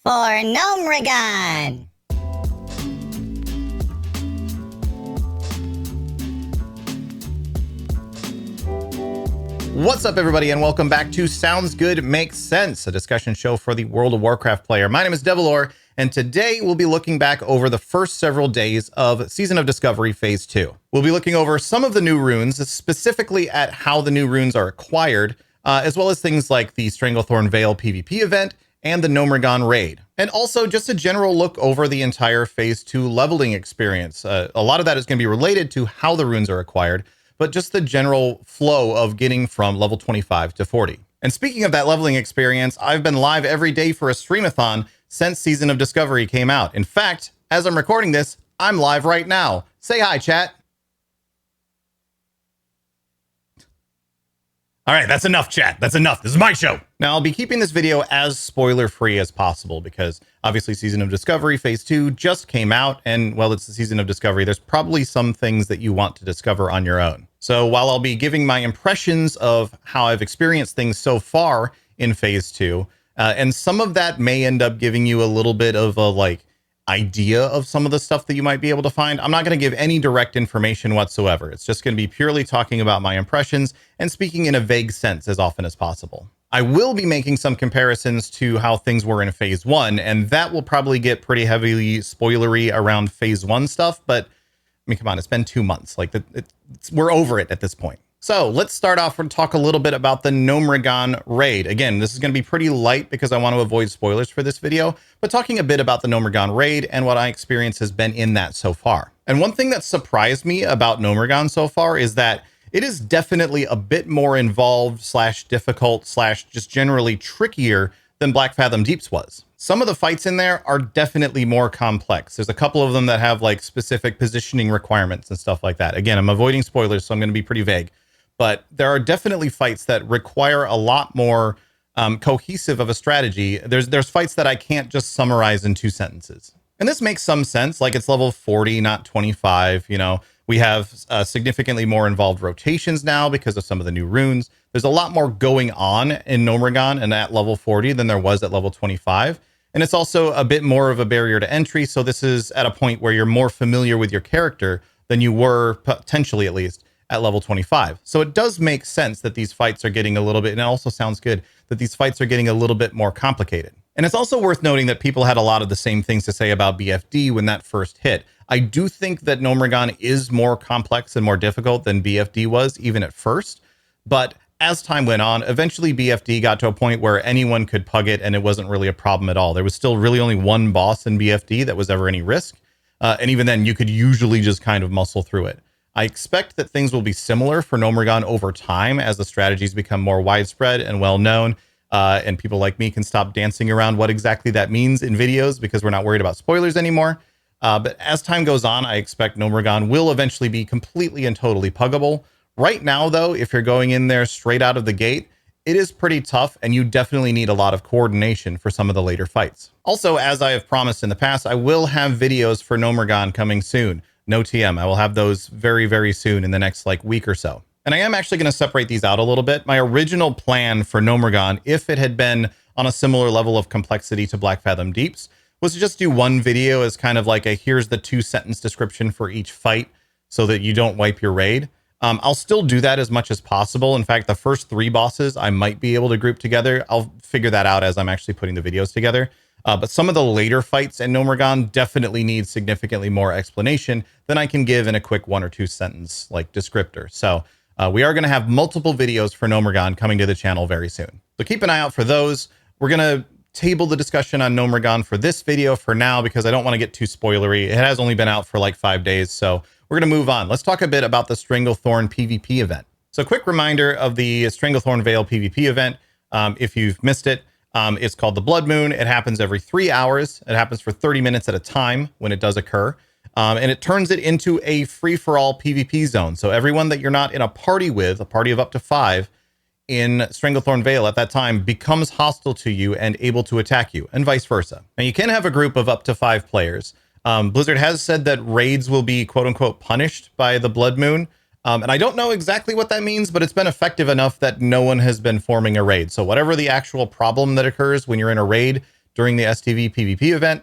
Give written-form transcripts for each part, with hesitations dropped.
for Gnomeregan. What's up, everybody, and welcome back to Sounds Good Makes Sense, a discussion show for the World of Warcraft player. My name is Devilor, and today we'll be looking back over the first several days of Season of Discovery Phase 2. We'll be looking over some of the new runes, specifically at how the new runes are acquired, as well as things like the Stranglethorn Vale PvP event and the Gnomeregan raid. And also just a general look over the entire Phase 2 leveling experience. A lot of that is going to be related to how the runes are acquired, but just the general flow of getting from level 25 to 40. And speaking of that leveling experience, I've been live every day for a streamathon since Season of Discovery came out. In fact, as I'm recording this, I'm live right now. Say hi, chat. All right, that's enough, chat. That's enough. This is my show. Now, I'll be keeping this video as spoiler-free as possible because obviously Season of Discovery Phase 2 just came out, and while it's the Season of Discovery, there's probably some things that you want to discover on your own. So while I'll be giving my impressions of how I've experienced things so far in Phase 2, and some of that may end up giving you a little bit of a idea of some of the stuff that you might be able to find, I'm not going to give any direct information whatsoever. It's just going to be purely talking about my impressions and speaking in a vague sense as often as possible. I will be making some comparisons to how things were in Phase 1, and that will probably get pretty heavily spoilery around Phase 1 stuff, but I mean, come on, it's been 2 months. We're over it at this point. So let's start off and talk a little bit about the Gnomeregan raid. Again, this is going to be pretty light because I want to avoid spoilers for this video, but talking a bit about the Gnomeregan raid and what my experience has been in that so far. And one thing that surprised me about Gnomeregan so far is that it is definitely a bit more involved / difficult / just generally trickier than Blackfathom Deeps was. Some of the fights in there are definitely more complex. There's a couple of them that have specific positioning requirements and stuff like that. Again, I'm avoiding spoilers, so I'm going to be pretty vague. But there are definitely fights that require a lot more cohesive of a strategy. There's fights that I can't just summarize in 2 sentences. And this makes some sense. It's level 40, not 25. We have significantly more involved rotations now because of some of the new runes. There's a lot more going on in Gnomeregan and at level 40 than there was at level 25. And it's also a bit more of a barrier to entry. So this is at a point where you're more familiar with your character than you were, potentially at least, at level 25. So it does make sense that these fights are getting a little bit, and it also sounds good that these fights are getting a little bit more complicated. And it's also worth noting that people had a lot of the same things to say about BFD when that first hit. I do think that Gnomeregan is more complex and more difficult than BFD was even at first, but as time went on, eventually BFD got to a point where anyone could pug it and it wasn't really a problem at all. There was still really only one boss in BFD that was ever any risk. And even then you could usually just kind of muscle through it. I expect that things will be similar for Gnomeregan over time as the strategies become more widespread and well-known, and people like me can stop dancing around what exactly that means in videos because we're not worried about spoilers anymore. But as time goes on, I expect Gnomeregan will eventually be completely and totally puggable. Right now, though, if you're going in there straight out of the gate, it is pretty tough, and you definitely need a lot of coordination for some of the later fights. Also, as I have promised in the past, I will have videos for Gnomeregan coming soon. No TM. I will have those very, very soon in the next week or so. And I am actually going to separate these out a little bit. My original plan for Gnomeregan, if it had been on a similar level of complexity to Blackfathom Deeps, was to just do one video as kind of like a here's the 2-sentence description for each fight so that you don't wipe your raid. I'll still do that as much as possible. In fact, the first 3 bosses I might be able to group together. I'll figure that out as I'm actually putting the videos together. But some of the later fights in Gnomeregan definitely need significantly more explanation than I can give in a quick 1 or 2 sentence descriptor. So we are going to have multiple videos for Gnomeregan coming to the channel very soon. So keep an eye out for those. We're going to table the discussion on Gnomeregan for this video for now because I don't want to get too spoilery. It has only been out for 5 days, so we're going to move on. Let's talk a bit about the Stranglethorn PvP event. So quick reminder of the Stranglethorn Vale PvP event. If you've missed it, it's called the Blood Moon. It happens every 3 hours. It happens for 30 minutes at a time when it does occur. And it turns it into a free-for-all PvP zone. So everyone that you're not in a party with, a party of up to 5, in Stranglethorn Vale at that time becomes hostile to you and able to attack you, and vice versa. Now, you can have a group of up to 5 players. Blizzard has said that raids will be quote-unquote punished by the Blood Moon. And I don't know exactly what that means, but it's been effective enough that no one has been forming a raid. So whatever the actual problem that occurs when you're in a raid, during the STV PvP event.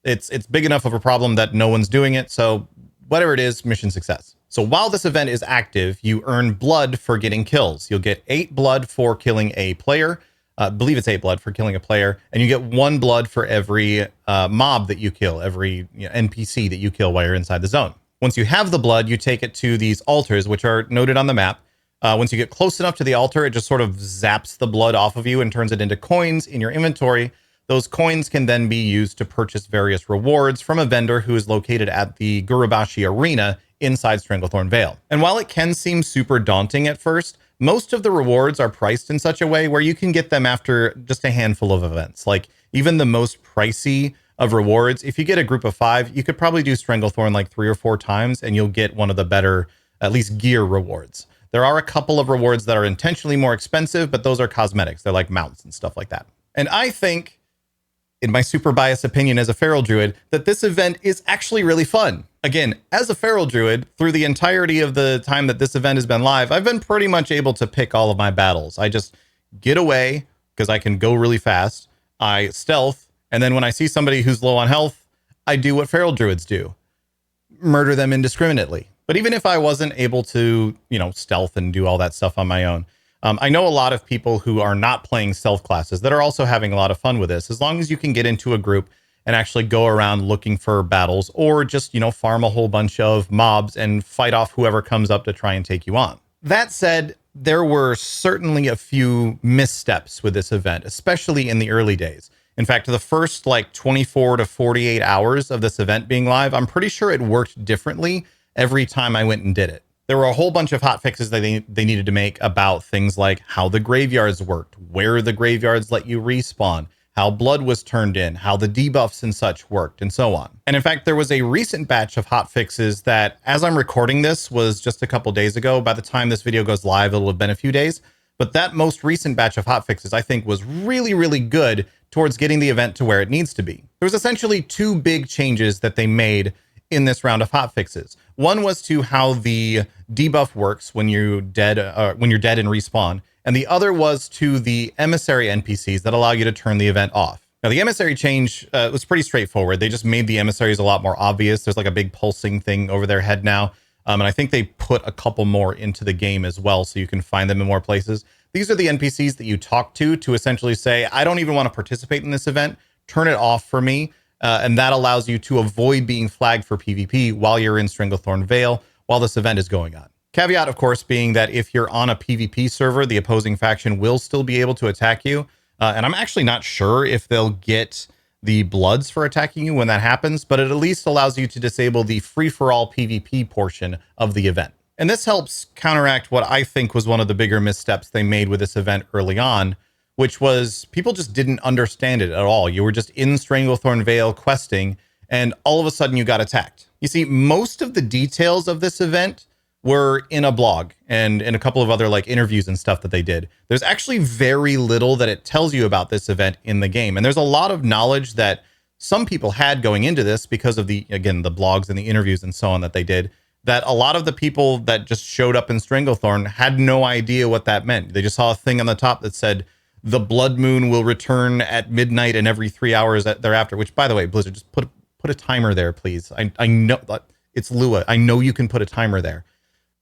It's big enough of a problem that no one's doing it. So whatever it is, mission success. So while this event is active, you earn blood for getting kills. You'll get 8 blood for killing a player. I believe it's 8 blood for killing a player. And you get 1 blood for every mob that you kill, every NPC that you kill while you're inside the zone. Once you have the blood, you take it to these altars, which are noted on the map. Once you get close enough to the altar, it just sort of zaps the blood off of you and turns it into coins in your inventory. Those coins can then be used to purchase various rewards from a vendor who is located at the Gurubashi Arena inside Stranglethorn Vale. And while it can seem super daunting at first, most of the rewards are priced in such a way where you can get them after just a handful of events. Like even the most pricey of rewards, if you get a group of 5, you could probably do Stranglethorn like 3 or 4 times and you'll get one of the better, at least gear rewards. There are a couple of rewards that are intentionally more expensive, but those are cosmetics. They're like mounts and stuff like that. And I think, in my super biased opinion as a feral druid, that this event is actually really fun. Again, as a feral druid, through the entirety of the time that this event has been live, I've been pretty much able to pick all of my battles. I just get away because I can go really fast. I stealth, and then when I see somebody who's low on health, I do what feral druids do. Murder them indiscriminately. But even if I wasn't able to, stealth and do all that stuff on my own, I know a lot of people who are not playing stealth classes that are also having a lot of fun with this, as long as you can get into a group and actually go around looking for battles or just, farm a whole bunch of mobs and fight off whoever comes up to try and take you on. That said, there were certainly a few missteps with this event, especially in the early days. In fact, the first 24 to 48 hours of this event being live, I'm pretty sure it worked differently every time I went and did it. There were a whole bunch of hot fixes that they needed to make about things like how the graveyards worked, where the graveyards let you respawn, how blood was turned in, how the debuffs and such worked, and so on. And in fact, there was a recent batch of hot fixes that, as I'm recording this, was just a couple days ago. By the time this video goes live, it'll have been a few days. But that most recent batch of hot fixes, I think, was really, really good towards getting the event to where it needs to be. There was essentially 2 big changes that they made in this round of hot fixes. One was to how the debuff works when you're dead and respawn, and the other was to the emissary NPCs that allow you to turn the event off. Now, the emissary change was pretty straightforward. They just made the emissaries a lot more obvious. There's like a big pulsing thing over their head now, and I think they put a couple more into the game as well, so you can find them in more places. These are the NPCs that you talk to essentially say, I don't even want to participate in this event. Turn it off for me. And that allows you to avoid being flagged for PvP while you're in Stranglethorn Vale while this event is going on. Caveat, of course, being that if you're on a PvP server, the opposing faction will still be able to attack you. And I'm actually not sure if they'll get the bloods for attacking you when that happens, but it at least allows you to disable the free-for-all PvP portion of the event. And this helps counteract what I think was one of the bigger missteps they made with this event early on, which was people just didn't understand it at all. You were just in Stranglethorn Vale questing, and all of a sudden you got attacked. You see, most of the details of this event were in a blog and in a couple of other interviews and stuff that they did. There's actually very little that it tells you about this event in the game. And there's a lot of knowledge that some people had going into this because of the blogs and the interviews and so on that they did, that a lot of the people that just showed up in Stranglethorn had no idea what that meant. They just saw a thing on the top that said, the blood moon will return at midnight and every 3 hours thereafter, which, by the way, Blizzard, just put a timer there, please. I know it's Lua. I know you can put a timer there,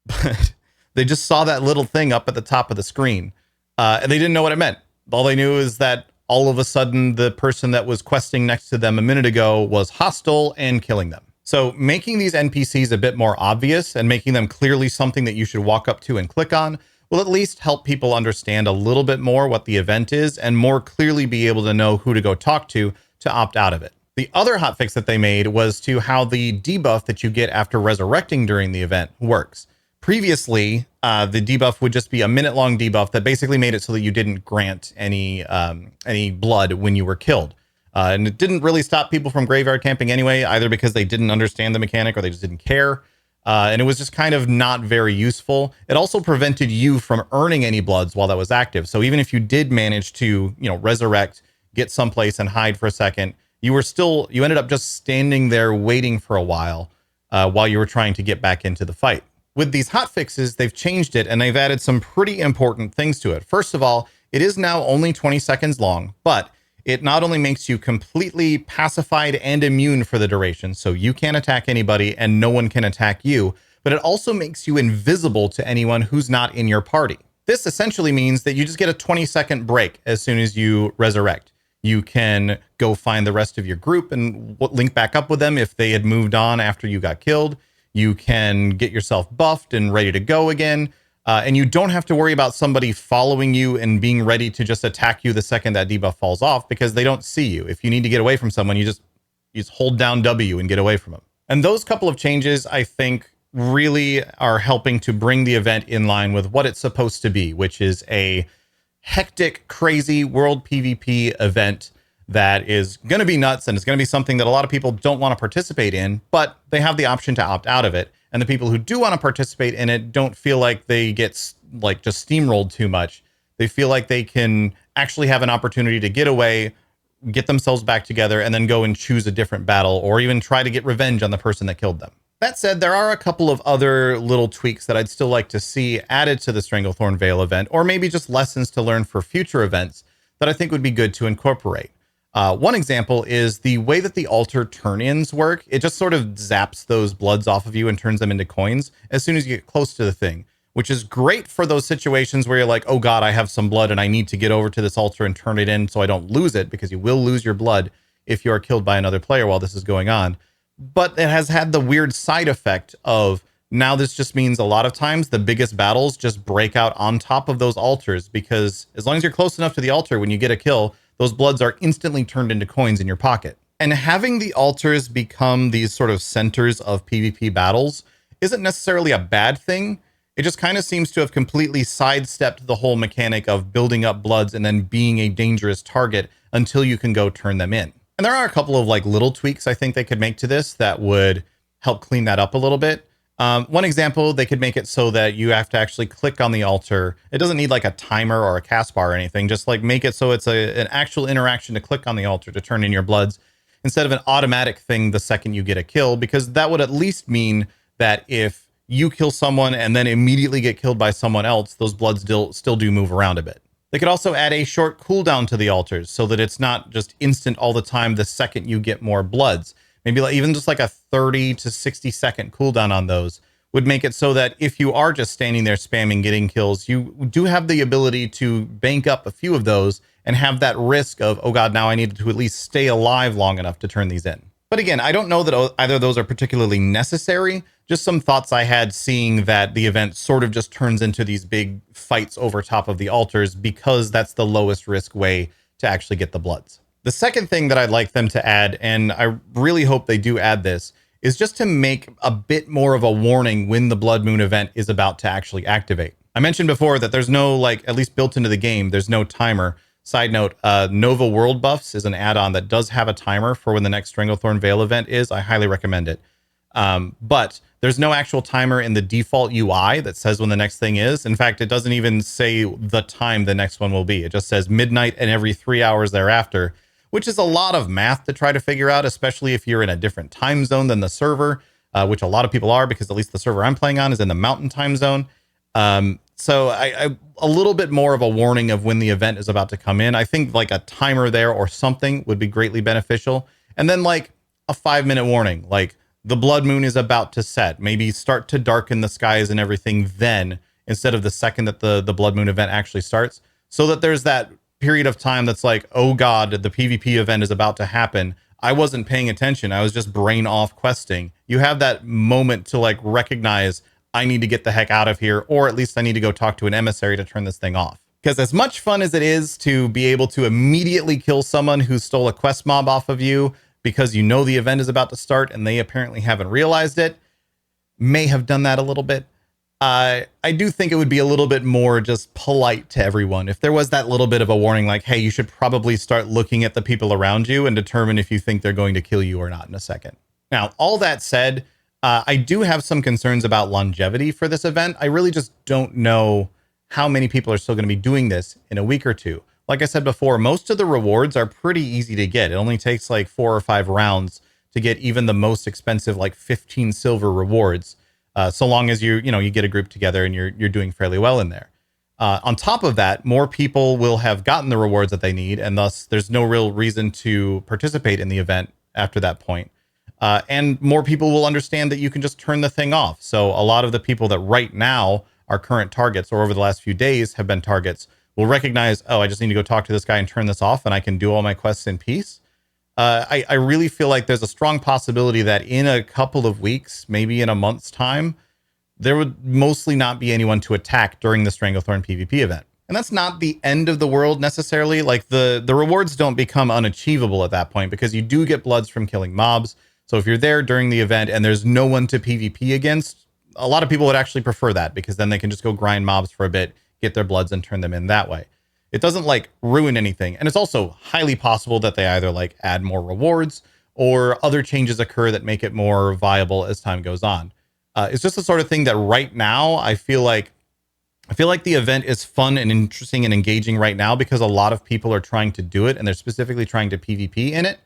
but they just saw that little thing up at the top of the screen, and they didn't know what it meant. All they knew is that all of a sudden the person that was questing next to them a minute ago was hostile and killing them. So making these NPCs a bit more obvious and making them clearly something that you should walk up to and click on will at least help people understand a little bit more what the event is and more clearly be able to know who to go talk to opt out of it. The other hotfix that they made was to how the debuff that you get after resurrecting during the event works. Previously, the debuff would just be a minute-long debuff that basically made it so that you didn't grant any blood when you were killed. And it didn't really stop people from graveyard camping anyway, either because they didn't understand the mechanic or they just didn't care. And it was just kind of not very useful. It also prevented you from earning any bloods while that was active. So even if you did manage to, resurrect, get someplace and hide for a second, you ended up just standing there waiting for a while you were trying to get back into the fight. With these hotfixes, they've changed it and they've added some pretty important things to it. First of all, it is now only 20 seconds long, but it not only makes you completely pacified and immune for the duration, so you can't attack anybody and no one can attack you, but it also makes you invisible to anyone who's not in your party. This essentially means that you just get a 20-second break as soon as you resurrect. You can go find the rest of your group and link back up with them if they had moved on after you got killed. You can get yourself buffed and ready to go again. And you don't have to worry about somebody following you and being ready to just attack you the second that debuff falls off, because they don't see you. If you need to get away from someone, you just hold down W and get away from them. And those couple of changes, I think, really are helping to bring the event in line with what it's supposed to be, which is a hectic, crazy world PvP event that is going to be nuts, and it's going to be something that a lot of people don't want to participate in, but they have the option to opt out of it. And the people who do want to participate in it don't feel like they get like just steamrolled too much. They feel like they can actually have an opportunity to get away, get themselves back together, and then go and choose a different battle, or even try to get revenge on the person that killed them. That said, there are a couple of other little tweaks that I'd still like to see added to the Stranglethorn Vale event, or maybe just lessons to learn for future events that I think would be good to incorporate. One example is the way that the altar turn-ins work. It just sort of zaps those bloods off of you and turns them into coins as soon as you get close to the thing, which is great for those situations where you're like, oh God, I have some blood and I need to get over to this altar and turn it in so I don't lose it, because you will lose your blood if you are killed by another player while this is going on. But it has had the weird side effect of now this just means a lot of times the biggest battles just break out on top of those altars, because as long as you're close enough to the altar when you get a kill, those bloods are instantly turned into coins in your pocket. And having the altars become these sort of centers of PvP battles isn't necessarily a bad thing. It just kind of seems to have completely sidestepped the whole mechanic of building up bloods and then being a dangerous target until you can go turn them in. And there are a couple of like little tweaks I think they could make to this that would help clean that up a little bit. One example, they could make it so that you have to actually click on the altar. It doesn't need like a timer or a cast bar or anything. Just like make it so it's an actual interaction to click on the altar to turn in your bloods instead of an automatic thing the second you get a kill, because that would at least mean that if you kill someone and then immediately get killed by someone else, those bloods still do move around a bit. They could also add a short cooldown to the altars so that it's not just instant all the time the second you get more bloods. Maybe like even just like a 30 to 60 second cooldown on those would make it so that if you are just standing there spamming getting kills, you do have the ability to bank up a few of those and have that risk of, oh God, now I need to at least stay alive long enough to turn these in. But again, I don't know that either of those are particularly necessary. Just some thoughts I had seeing that the event sort of just turns into these big fights over top of the altars because that's the lowest risk way to actually get the bloods. The second thing that I'd like them to add, and I really hope they do add this, is just to make a bit more of a warning when the Blood Moon event is about to actually activate. I mentioned before that there's no, like, at least built into the game, there's no timer. Side note, Nova World Buffs is an add-on that does have a timer for when the next Stranglethorn Vale event is. I highly recommend it. But there's no actual timer in the default UI that says when the next thing is. In fact, it doesn't even say the time the next one will be. It just says midnight and every 3 hours thereafter, which is a lot of math to try to figure out, especially if you're in a different time zone than the server, which a lot of people are, because at least the server I'm playing on is in the mountain time zone. So I a little bit more of a warning of when the event is about to come in. I think like a timer there or something would be greatly beneficial. And then like a 5-minute warning, like the blood moon is about to set. Maybe start to darken the skies and everything then, instead of the second that the blood moon event actually starts, so that there's that period of time that's like, oh God, the PvP event is about to happen. I wasn't paying attention. I was just brain off questing. You have that moment to like recognize, I need to get the heck out of here, or at least I need to go talk to an emissary to turn this thing off. Because as much fun as it is to be able to immediately kill someone who stole a quest mob off of you because you know the event is about to start and they apparently haven't realized it, may have done that a little bit. I do think it would be a little bit more just polite to everyone if there was that little bit of a warning, like, hey, you should probably start looking at the people around you and determine if you think they're going to kill you or not in a second. Now, all that said, I do have some concerns about longevity for this event. I really just don't know how many people are still going to be doing this in a week or two. Like I said before, most of the rewards are pretty easy to get. It only takes like 4 or 5 rounds to get even the most expensive, like 15 silver rewards. So long as you get a group together and you're doing fairly well in there. On top of that, more people will have gotten the rewards that they need, and thus there's no real reason to participate in the event after that point. And more people will understand that you can just turn the thing off. So a lot of the people that right now are current targets or over the last few days have been targets will recognize, oh, I just need to go talk to this guy and turn this off and I can do all my quests in peace. I really feel like there's a strong possibility that in a couple of weeks, maybe in a month's time, there would mostly not be anyone to attack during the Stranglethorn PvP event. And that's not the end of the world necessarily. Like the rewards don't become unachievable at that point because you do get bloods from killing mobs. So if you're there during the event and there's no one to PvP against, a lot of people would actually prefer that because then they can just go grind mobs for a bit, get their bloods and turn them in that way. It doesn't like ruin anything. And it's also highly possible that they either like add more rewards or other changes occur that make it more viable as time goes on. It's just the sort of thing that right now I feel like the event is fun and interesting and engaging right now because a lot of people are trying to do it and they're specifically trying to PvP in it.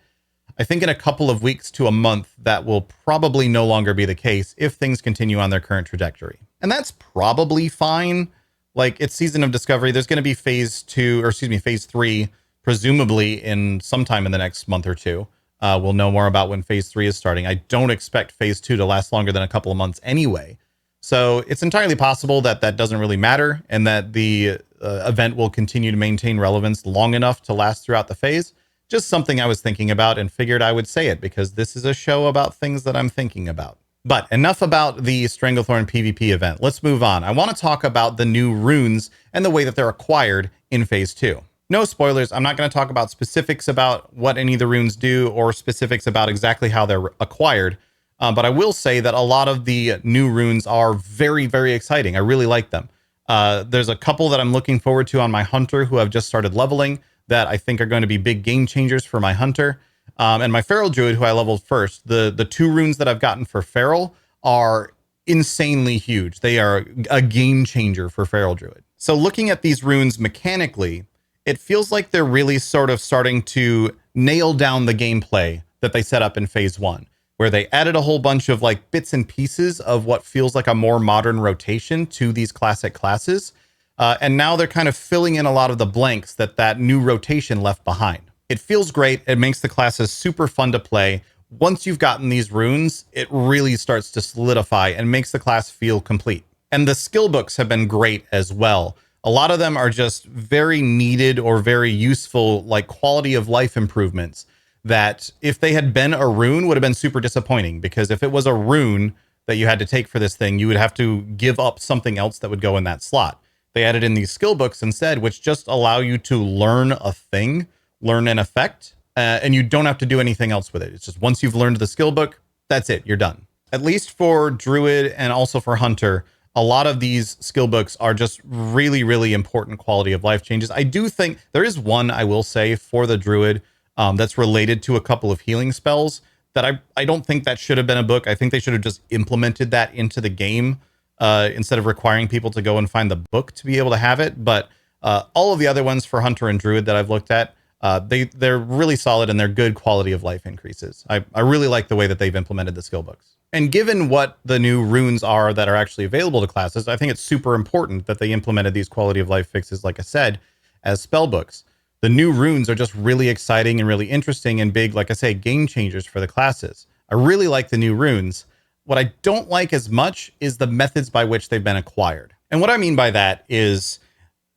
I think in a couple of weeks to a month, that will probably no longer be the case if things continue on their current trajectory. And that's probably fine. Like, it's Season of Discovery. There's going to be phase 3, presumably in sometime in the next month or two. We'll know more about when phase 3 is starting. I don't expect phase 2 to last longer than a couple of months anyway. So it's entirely possible that that doesn't really matter and that the event will continue to maintain relevance long enough to last throughout the phase. Just something I was thinking about and figured I would say it because this is a show about things that I'm thinking about. But enough about the Stranglethorn PvP event. Let's move on. I want to talk about the new runes and the way that they're acquired in phase 2. No spoilers. I'm not going to talk about specifics about what any of the runes do or specifics about exactly how they're acquired. But I will say that a lot of the new runes are very, very exciting. I really like them. There's a couple that I'm looking forward to on my hunter who have just started leveling that I think are going to be big game changers for my hunter. And my feral druid, who I leveled first, the 2 runes that I've gotten for feral are insanely huge. They are a game changer for feral druid. So looking at these runes mechanically, it feels like they're really sort of starting to nail down the gameplay that they set up in phase 1, where they added a whole bunch of like bits and pieces of what feels like a more modern rotation to these classic classes. And now they're kind of filling in a lot of the blanks that new rotation left behind. It feels great. It makes the classes super fun to play. Once you've gotten these runes, it really starts to solidify and makes the class feel complete. And the skill books have been great as well. A lot of them are just very needed or very useful, like quality of life improvements that if they had been a rune would have been super disappointing, because if it was a rune that you had to take for this thing, you would have to give up something else that would go in that slot. They added in these skill books instead, which just allow you to learn a thing, learn an effect, and you don't have to do anything else with it. It's just once you've learned the skill book, that's it, you're done. At least for Druid and also for Hunter, a lot of these skill books are just really, really important quality of life changes. I do think there is one, I will say, for the Druid that's related to a couple of healing spells that I don't think that should have been a book. I think they should have just implemented that into the game instead of requiring people to go and find the book to be able to have it. But all of the other ones for Hunter and Druid that I've looked at, they're really solid and they're good quality of life increases. I really like the way that they've implemented the skill books. And given what the new runes are that are actually available to classes, I think it's super important that they implemented these quality of life fixes, like I said, as spell books. The new runes are just really exciting and really interesting and big, like I say, game changers for the classes. I really like the new runes. What I don't like as much is the methods by which they've been acquired. And what I mean by that is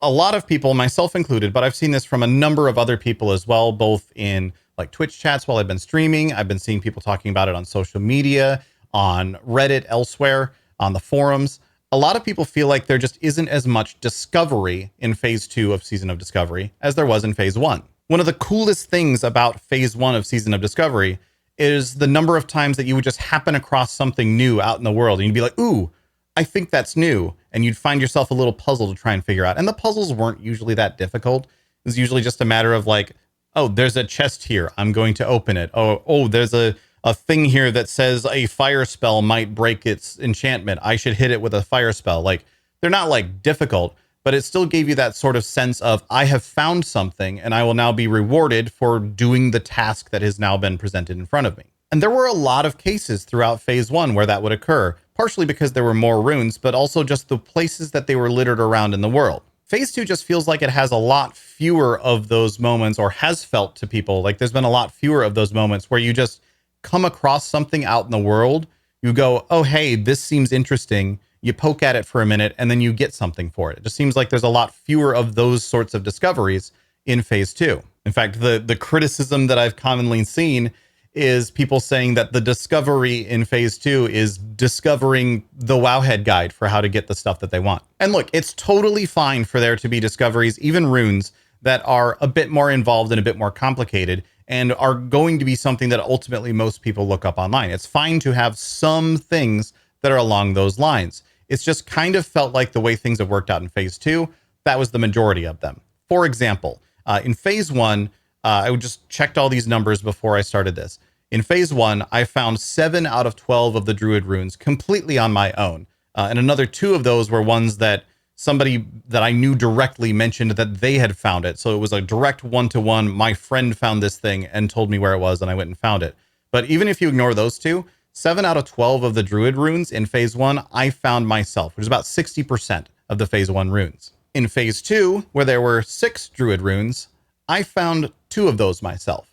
a lot of people, myself included, but I've seen this from a number of other people as well, both in like Twitch chats while I've been streaming. I've been seeing people talking about it on social media, on Reddit, elsewhere, on the forums. A lot of people feel like there just isn't as much discovery in phase 2 of Season of Discovery as there was in phase 1. One of the coolest things about phase 1 of Season of Discovery is the number of times that you would just happen across something new out in the world and you'd be like, ooh, I think that's new. And you'd find yourself a little puzzle to try and figure out. And the puzzles weren't usually that difficult. It was usually just a matter of like, oh, there's a chest here, I'm going to open it. Oh, there's a thing here that says a fire spell might break its enchantment, I should hit it with a fire spell. Like, they're not like difficult, but it still gave you that sort of sense of I have found something and I will now be rewarded for doing the task that has now been presented in front of me. And there were a lot of cases throughout phase 1 where that would occur, partially because there were more runes, but also just the places that they were littered around in the world. Phase 2 just feels like it has a lot fewer of those moments, or has felt to people like there's been a lot fewer of those moments where you just come across something out in the world, you go, oh, hey, this seems interesting. You poke at it for a minute and then you get something for it. It just seems like there's a lot fewer of those sorts of discoveries in Phase 2. In fact, the criticism that I've commonly seen is people saying that the discovery in Phase 2 is discovering the Wowhead guide for how to get the stuff that they want. And look, it's totally fine for there to be discoveries, even runes, that are a bit more involved and a bit more complicated and are going to be something that ultimately most people look up online. It's fine to have some things that are along those lines. It's just kind of felt like the way things have worked out in Phase 2, that was the majority of them. For example, in Phase 1, I just checked all these numbers before I started this. In Phase 1, I found 7 out of 12 of the Druid runes completely on my own. And another 2 of those were ones that somebody that I knew directly mentioned that they had found it. So it was a direct one-to-one. My friend found this thing and told me where it was, and I went and found it. But even if you ignore those 2, 7 out of 12 of the Druid runes in Phase 1, I found myself, which is about 60% of the Phase 1 runes. In Phase 2, where there were 6 Druid runes, I found 2 of those myself,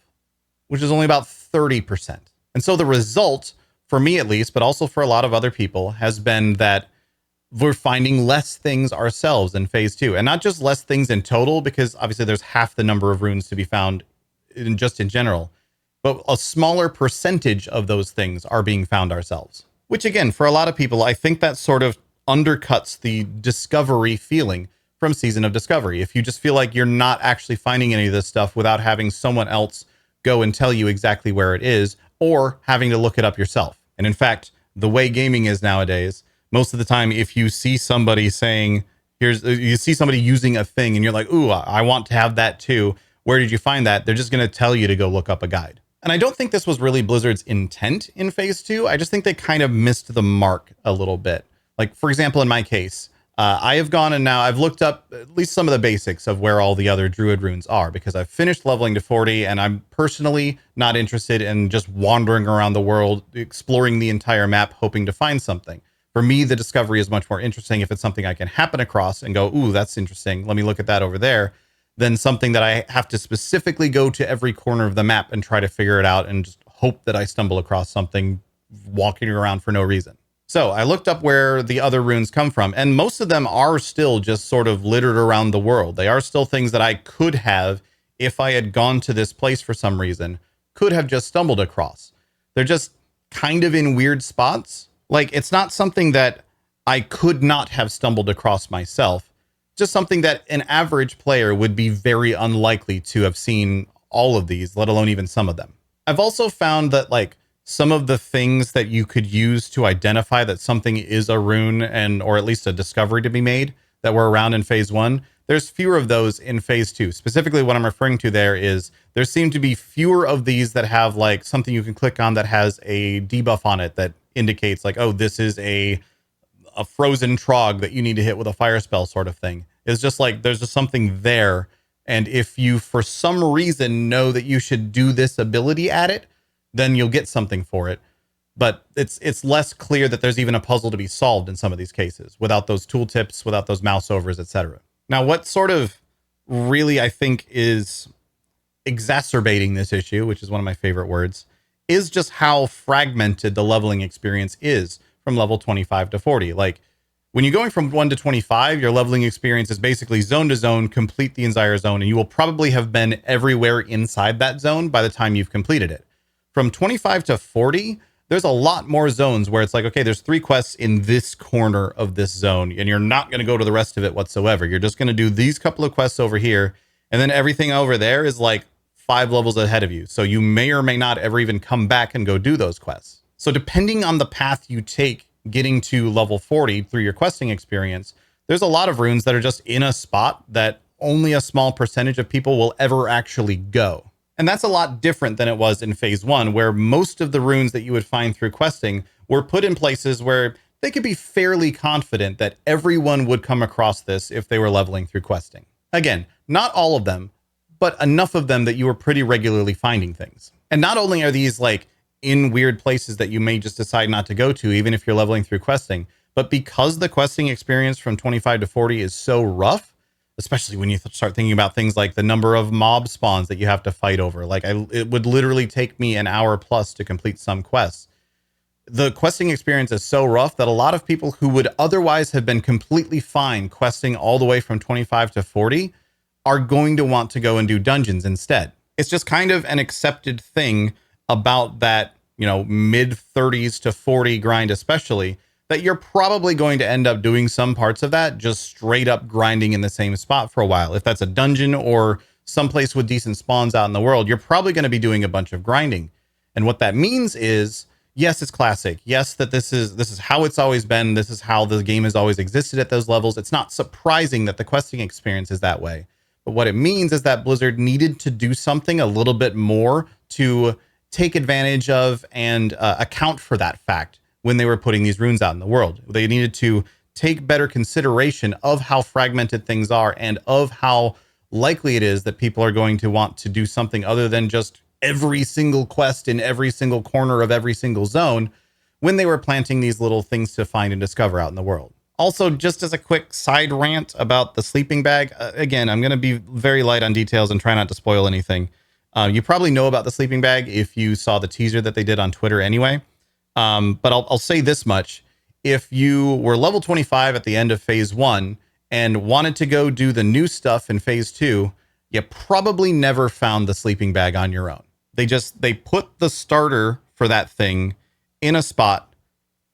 which is only about 30%. And so the result, for me at least, but also for a lot of other people, has been that we're finding less things ourselves in Phase 2. And not just less things in total, because obviously there's half the number of runes to be found in general, but a smaller percentage of those things are being found ourselves. Which again, for a lot of people, I think that sort of undercuts the discovery feeling from Season of Discovery. If you just feel like you're not actually finding any of this stuff without having someone else go and tell you exactly where it is, or having to look it up yourself. And in fact, the way gaming is nowadays, most of the time, if you see somebody saying, you see somebody using a thing and you're like, ooh, I want to have that too. Where did you find that? They're just going to tell you to go look up a guide. And I don't think this was really Blizzard's intent in Phase 2. I just think they kind of missed the mark a little bit. Like, for example, in my case, I have gone and now I've looked up at least some of the basics of where all the other Druid runes are, because I've finished leveling to 40 and I'm personally not interested in just wandering around the world, exploring the entire map, hoping to find something. For me, the discovery is much more interesting if it's something I can happen across and go, ooh, that's interesting. Let me look at that over there, than something that I have to specifically go to every corner of the map and try to figure it out and just hope that I stumble across something walking around for no reason. So I looked up where the other runes come from, and most of them are still just sort of littered around the world. They are still things that I could have, if I had gone to this place for some reason, could have just stumbled across. They're just kind of in weird spots. Like, it's not something that I could not have stumbled across myself, just something that an average player would be very unlikely to have seen all of these, let alone even some of them. I've also found that, like, some of the things that you could use to identify that something is a rune, and or at least a discovery to be made, that were around in Phase 1, there's fewer of those in Phase 2. Specifically, what I'm referring to there is there seem to be fewer of these that have like something you can click on that has a debuff on it that indicates like, oh, this is a frozen trog that you need to hit with a fire spell sort of thing. It's just like there's just something there. And if you for some reason know that you should do this ability at it, then you'll get something for it. But it's less clear that there's even a puzzle to be solved in some of these cases without those tooltips, without those mouse overs, etc. Now, what sort of really I think is exacerbating this issue, which is one of my favorite words, is just how fragmented the leveling experience is from level 25 to 40. Like, when you're going from 1 to 25, your leveling experience is basically zone to zone, complete the entire zone, and you will probably have been everywhere inside that zone by the time you've completed it. From 25 to 40, there's a lot more zones where it's like, okay, there's 3 quests in this corner of this zone, and you're not going to go to the rest of it whatsoever. You're just going to do these couple of quests over here, and then everything over there is like 5 levels ahead of you. So you may or may not ever even come back and go do those quests. So depending on the path you take getting to level 40 through your questing experience, there's a lot of runes that are just in a spot that only a small percentage of people will ever actually go. And that's a lot different than it was in Phase 1, where most of the runes that you would find through questing were put in places where they could be fairly confident that everyone would come across this if they were leveling through questing. Again, not all of them, but enough of them that you were pretty regularly finding things. And not only are these like in weird places that you may just decide not to go to, even if you're leveling through questing, but because the questing experience from 25 to 40 is so rough, especially when you start thinking about things like the number of mob spawns that you have to fight over. Like it would literally take me an hour plus to complete some quests. The questing experience is so rough that a lot of people who would otherwise have been completely fine questing all the way from 25 to 40 are going to want to go and do dungeons instead. It's just kind of an accepted thing about that, mid 30s to 40 grind, especially, that you're probably going to end up doing some parts of that just straight up grinding in the same spot for a while. If that's a dungeon or someplace with decent spawns out in the world, you're probably going to be doing a bunch of grinding. And what that means is, yes, it's classic. Yes, that this is how it's always been. This is how the game has always existed at those levels. It's not surprising that the questing experience is that way. But what it means is that Blizzard needed to do something a little bit more to take advantage of and account for that fact when they were putting these runes out in the world. They needed to take better consideration of how fragmented things are and of how likely it is that people are going to want to do something other than just every single quest in every single corner of every single zone when they were planting these little things to find and discover out in the world. Also, just as a quick side rant about the sleeping bag, again, I'm going to be very light on details and try not to spoil anything. You probably know about the sleeping bag if you saw the teaser that they did on Twitter anyway. But I'll say this much. If you were level 25 at the end of phase 1 and wanted to go do the new stuff in phase 2, you probably never found the sleeping bag on your own. They put the starter for that thing in a spot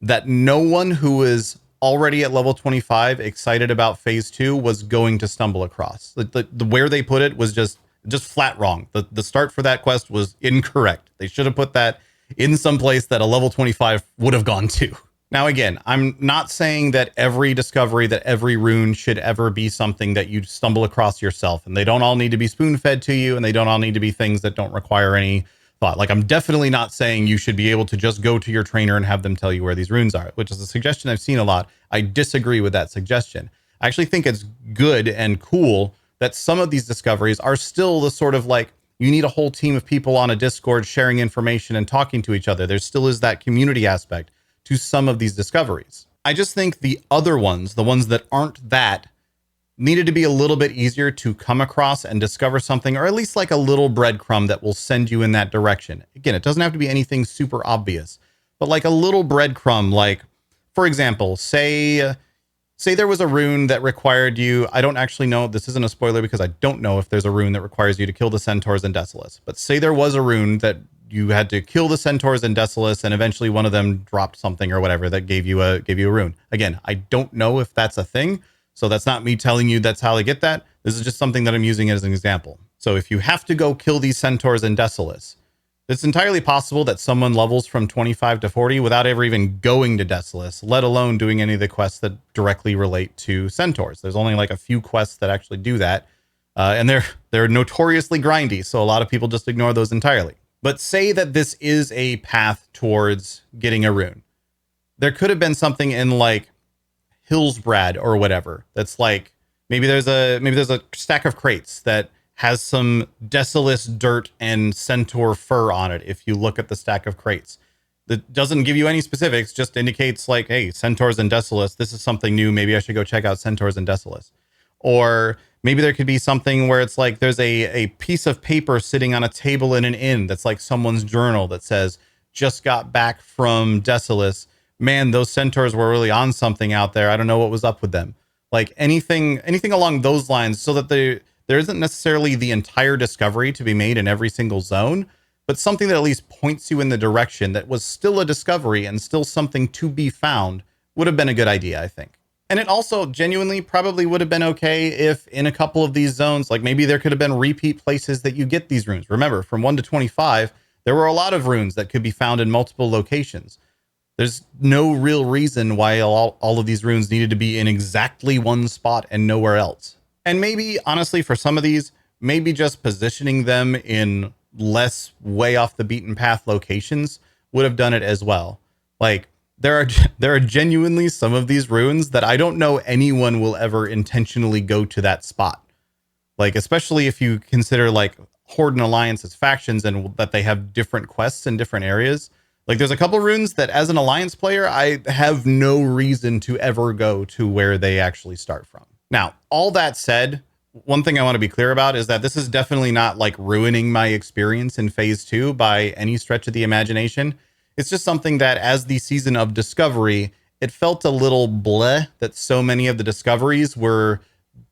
that no one who is already at level 25 excited about phase 2 was going to stumble across. The where they put it was just flat wrong. The start for that quest was incorrect. They should have put that in some place that a level 25 would have gone to. Now, again, I'm not saying that every discovery, that every rune should ever be something that you stumble across yourself, and they don't all need to be spoon-fed to you, and they don't all need to be things that don't require any thought. Like, I'm definitely not saying you should be able to just go to your trainer and have them tell you where these runes are, which is a suggestion I've seen a lot. I disagree with that suggestion. I actually think it's good and cool that some of these discoveries are still the sort of like, you need a whole team of people on a Discord sharing information and talking to each other. There still is that community aspect to some of these discoveries. I just think the other ones, the ones that aren't that, needed to be a little bit easier to come across and discover something, or at least like a little breadcrumb that will send you in that direction. Again, it doesn't have to be anything super obvious, but like a little breadcrumb, like, for example, say there was a rune that required you, I don't actually know, this isn't a spoiler because I don't know if there's a rune that requires you to kill the centaurs and Desolace, but say there was a rune that you had to kill the centaurs and Desolace, and eventually one of them dropped something or whatever that gave you a rune. Again, I don't know if that's a thing, so that's not me telling you that's how they get that. This is just something that I'm using as an example. So if you have to go kill these centaurs and Desolace, it's entirely possible that someone levels from 25 to 40 without ever even going to Desolace, let alone doing any of the quests that directly relate to centaurs. There's only like a few quests that actually do that, and they're notoriously grindy, so a lot of people just ignore those entirely. But say that this is a path towards getting a rune. There could have been something in like Hillsbrad or whatever that's like, maybe there's a stack of crates that has some Desolace dirt and centaur fur on it. If you look at the stack of crates, that doesn't give you any specifics, just indicates like, hey, centaurs and Desolace, this is something new. Maybe I should go check out centaurs and Desolace. Or maybe there could be something where it's like there's a piece of paper sitting on a table in an inn that's like someone's journal that says, just got back from Desolace. Man, those centaurs were really on something out there. I don't know what was up with them. Like anything along those lines, so that there isn't necessarily the entire discovery to be made in every single zone, but something that at least points you in the direction that was still a discovery and still something to be found would have been a good idea, I think. And it also genuinely probably would have been okay if in a couple of these zones, like maybe there could have been repeat places that you get these runes. Remember, from 1 to 25, there were a lot of runes that could be found in multiple locations. There's no real reason why all of these runes needed to be in exactly one spot and nowhere else. And maybe, honestly, for some of these, maybe just positioning them in less way off the beaten path locations would have done it as well. Like, there are genuinely some of these runes that I don't know anyone will ever intentionally go to that spot. Like, especially if you consider, like, Horde and Alliance as factions and that they have different quests in different areas. Like, there's a couple runes that, as an Alliance player, I have no reason to ever go to where they actually start from. Now, all that said, one thing I want to be clear about is that this is definitely not like ruining my experience in phase 2 by any stretch of the imagination. It's just something that as the season of discovery, it felt a little bleh that so many of the discoveries were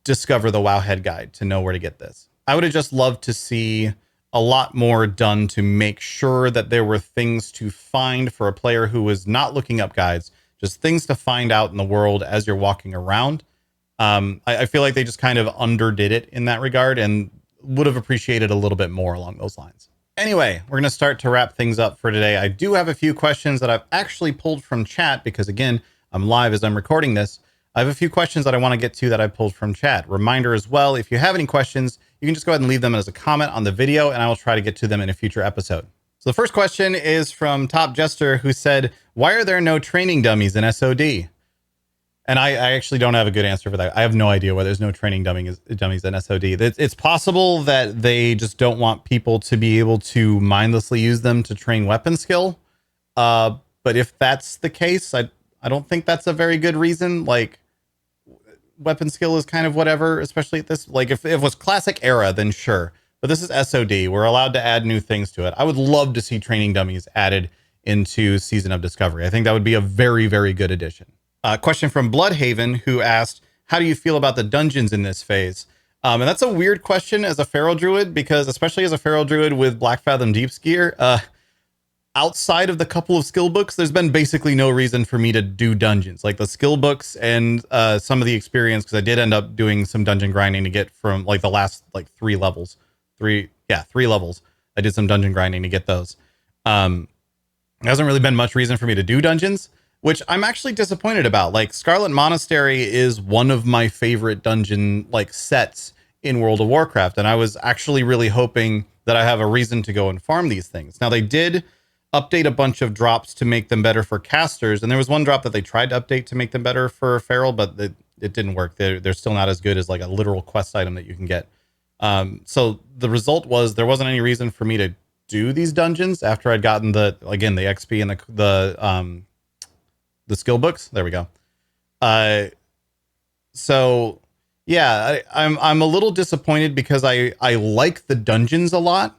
discover the Wowhead guide to know where to get this. I would have just loved to see a lot more done to make sure that there were things to find for a player who was not looking up guides, just things to find out in the world as you're walking around. I feel like they just kind of underdid it in that regard and would have appreciated a little bit more along those lines. Anyway, we're going to start to wrap things up for today. I do have a few questions that I've actually pulled from chat because, again, I'm live as I'm recording this. I have a few questions that I want to get to that I pulled from chat. Reminder as well, if you have any questions, you can just go ahead and leave them as a comment on the video, and I will try to get to them in a future episode. So the first question is from Top Jester, who said, why are there no training dummies in SoD? And I actually don't have a good answer for that. I have no idea why there's no training dummies in SoD. It's possible that they just don't want people to be able to mindlessly use them to train weapon skill. But if that's the case, I don't think that's a very good reason. Like, weapon skill is kind of whatever, especially at this. Like, if it was classic era, then sure. But this is SoD. We're allowed to add new things to it. I would love to see training dummies added into Season of Discovery. I think that would be a very, very good addition. Question from Bloodhaven, who asked, how do you feel about the dungeons in this phase? And that's a weird question as a Feral Druid, because especially as a Feral Druid with Black Fathom Deeps gear, outside of the couple of skill books, there's been basically no reason for me to do dungeons. Like the skill books and some of the experience, because I did end up doing some dungeon grinding to get from like the last like 3 levels. 3 levels. I did some dungeon grinding to get those. There hasn't really been much reason for me to do dungeons, which I'm actually disappointed about. Like, Scarlet Monastery is one of my favorite dungeon like sets in World of Warcraft, and I was actually really hoping that I have a reason to go and farm these things. Now, they did update a bunch of drops to make them better for casters, and there was one drop that they tried to update to make them better for Feral, but it didn't work. They're still not as good as like a literal quest item that you can get. So the result was there wasn't any reason for me to do these dungeons after I'd gotten the XP and the skill books. There we go. So yeah, I'm a little disappointed because I like the dungeons a lot.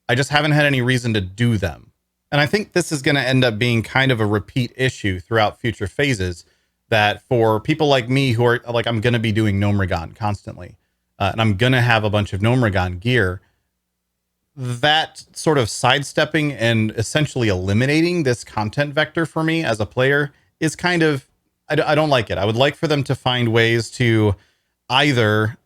I just haven't had any reason to do them. And I think this is going to end up being kind of a repeat issue throughout future phases, that for people like me who are like, I'm going to be doing Gnomeregan constantly, and I'm going to have a bunch of Gnomeregan gear, that sort of sidestepping and essentially eliminating this content vector for me as a player is kind of, I don't like it. I would like for them to find ways to either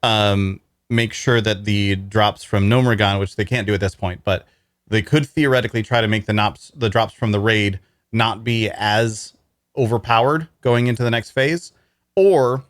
make sure that the drops from Gnomeregan, which they can't do at this point, but they could theoretically try to make the drops from the raid not be as overpowered going into the next phase, or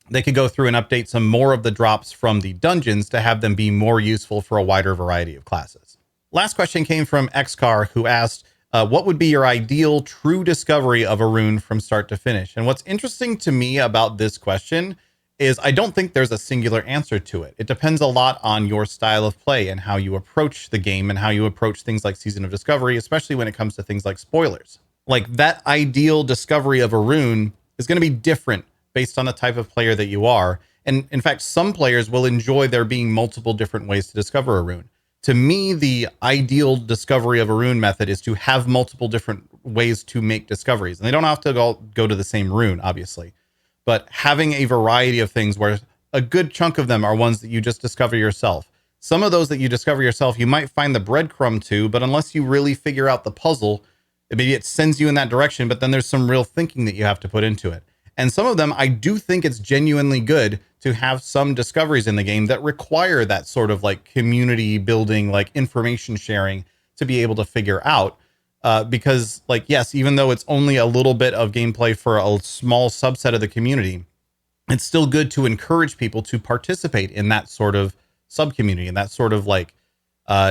they could go through and update some more of the drops from the dungeons to have them be more useful for a wider variety of classes. Last question came from XCar, who asked, what would be your ideal true discovery of a rune from start to finish? And what's interesting to me about this question is I don't think there's a singular answer to it. It depends a lot on your style of play and how you approach the game and how you approach things like Season of Discovery, especially when it comes to things like spoilers. Like, that ideal discovery of a rune is going to be different based on the type of player that you are. And in fact, some players will enjoy there being multiple different ways to discover a rune. To me, the ideal discovery of a rune method is to have multiple different ways to make discoveries. And they don't have to go to the same rune, obviously, but having a variety of things where a good chunk of them are ones that you just discover yourself. Some of those that you discover yourself, you might find the breadcrumb to, but unless you really figure out the puzzle, maybe it sends you in that direction, but then there's some real thinking that you have to put into it. And some of them, I do think it's genuinely good to have some discoveries in the game that require that sort of like community building, like information sharing to be able to figure out. Because like, yes, even though it's only a little bit of gameplay for a small subset of the community, it's still good to encourage people to participate in that sort of sub-community and that sort of like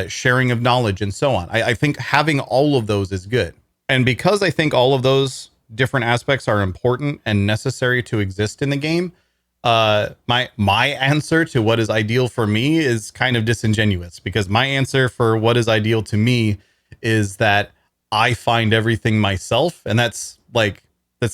sharing of knowledge and so on. I think having all of those is good. And because I think all of those different aspects are important and necessary to exist in the game, my answer to what is ideal for me is kind of disingenuous, because my answer for what is ideal to me is that I find everything myself, and that's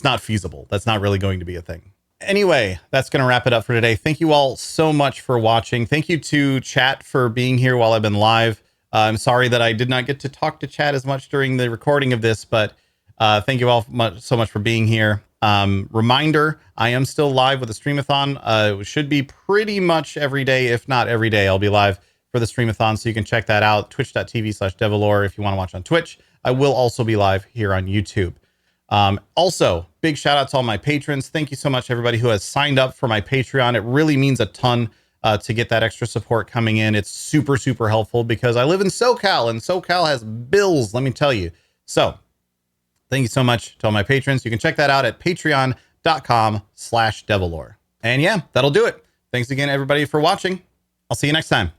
not feasible. That's not really going to be a thing. Anyway, that's going to wrap it up for today. Thank you all so much for watching. Thank you to chat for being here while I've been live. I'm sorry that I did not get to talk to chat as much during the recording of this, but thank you all so much for being here. Reminder, I am still live with the Streamathon. It should be pretty much every day, if not every day, I'll be live for the Streamathon, so you can check that out, twitch.tv/Devilore if you want to watch on Twitch. I will also be live here on YouTube. Also, big shout out to all my patrons. Thank you so much, everybody who has signed up for my Patreon. It really means a ton to get that extra support coming in. It's super, super helpful because I live in SoCal and SoCal has bills, let me tell you. So thank you so much to all my patrons. You can check that out at patreon.com/Devilore. And yeah, that'll do it. Thanks again, everybody, for watching. I'll see you next time.